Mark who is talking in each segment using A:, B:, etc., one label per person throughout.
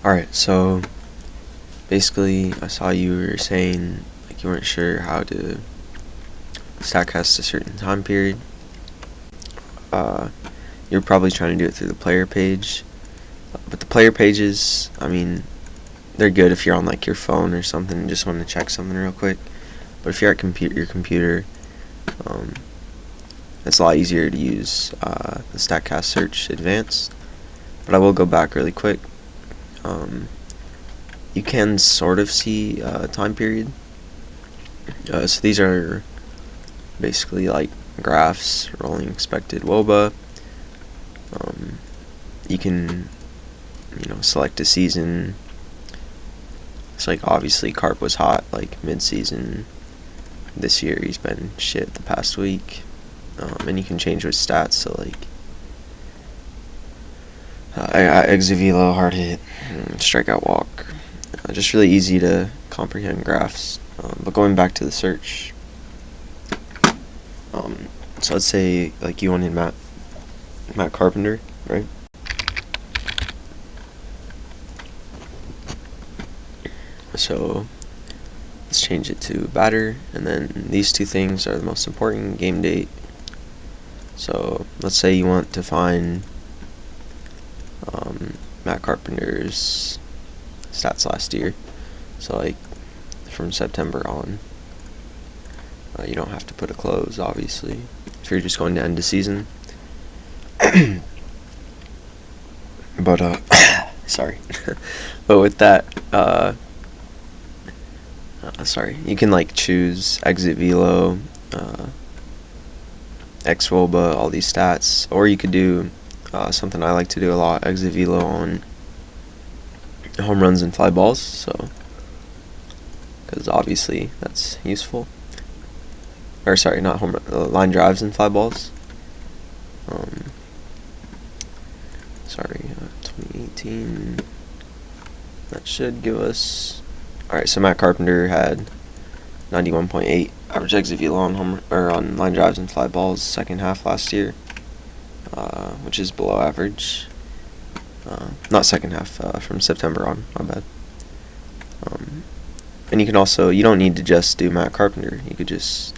A: Alright, so basically I saw you were saying like you weren't sure how to statcast a certain time period. You're probably trying to do it through the player page, but the player pages, I mean, they're good if you're on like your phone or something and just want to check something real quick. But if you're at your computer, it's a lot easier to use the statcast search advanced. But I will go back really quick. You can sort of see time period. So these are basically like graphs, rolling expected WOBA. You can, select a season. It's like obviously Carp was hot like mid-season. This year he's been shit the past week. And you can change with stats, so like exit velo, hard hit, strikeout walk. Just really easy to comprehend graphs. But going back to the search, so let's say like you wanted Matt Carpenter, right? So let's change it to batter, and then these two things are the most important: game date. So let's say you want to find Matt Carpenter's stats last year, so like from September on. You don't have to put a close, obviously, if you're just going to end the season. But sorry. But with that, you can like choose exit velo, xwoba, all these stats, or you could do something I like to do a lot: exit velo on home runs and fly balls. So, because obviously that's useful. Or sorry, not home run, line drives and fly balls. 2018. That should give us. Alright, so Matt Carpenter had 91.8 average exit velo on line drives and fly balls second half last year, which is below average. Not second half, from September on. My bad. And you can also, you don't need to just do Matt Carpenter. You could just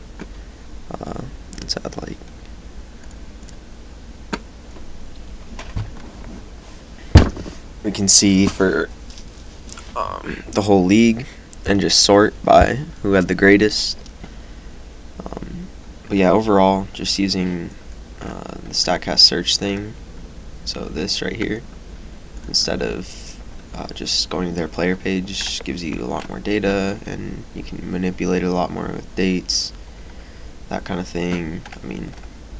A: let's add like we can see for the whole league and just sort by who had the greatest. But yeah, overall, just using the StatCast search thing, so this right here, instead of just going to their player page, gives you a lot more data, and you can manipulate it a lot more with dates, that kind of thing. I mean,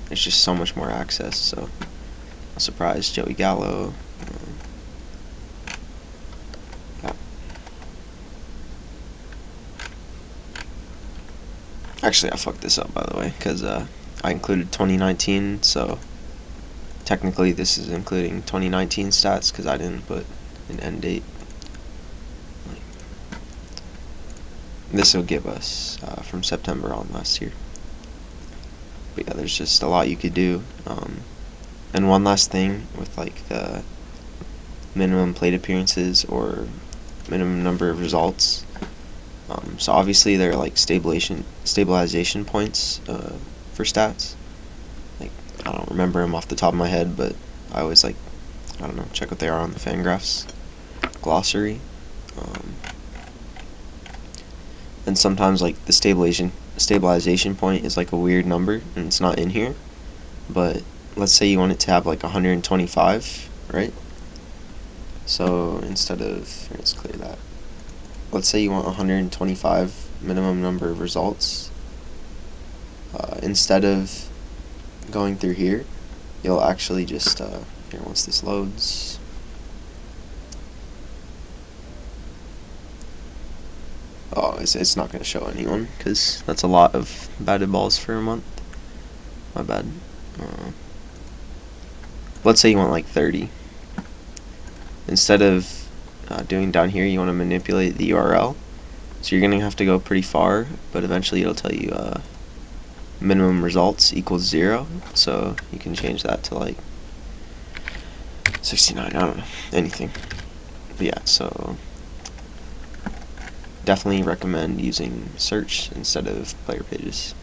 A: there's just so much more access, so I'm surprised Joey Gallo. Yeah. Actually, I fucked this up, by the way, because I included 2019, so technically this is including 2019 stats because I didn't put an end date. This will give us from September on last year. But yeah, there's just a lot you could do. And one last thing with like the minimum plate appearances or minimum number of results. So obviously there are like stabilization points for stats. Like, I don't remember them off the top of my head, but I always like, I don't know, check what they are on the Fangraphs glossary. And sometimes like the stabilization point is like a weird number and it's not in here. But let's say you want it to have like 125, right? So instead of, let's clear that. Let's say you want 125 minimum number of results. Instead of going through here, you'll actually just, here, once this loads, oh, it's not going to show anyone, because that's a lot of batted balls for a month. My bad. Let's say you want like 30. Instead of doing down here, you want to manipulate the URL. So you're going to have to go pretty far, but eventually it'll tell you minimum results equals 0. So you can change that to like 69, I don't know, anything. But yeah, so definitely recommend using search instead of player pages.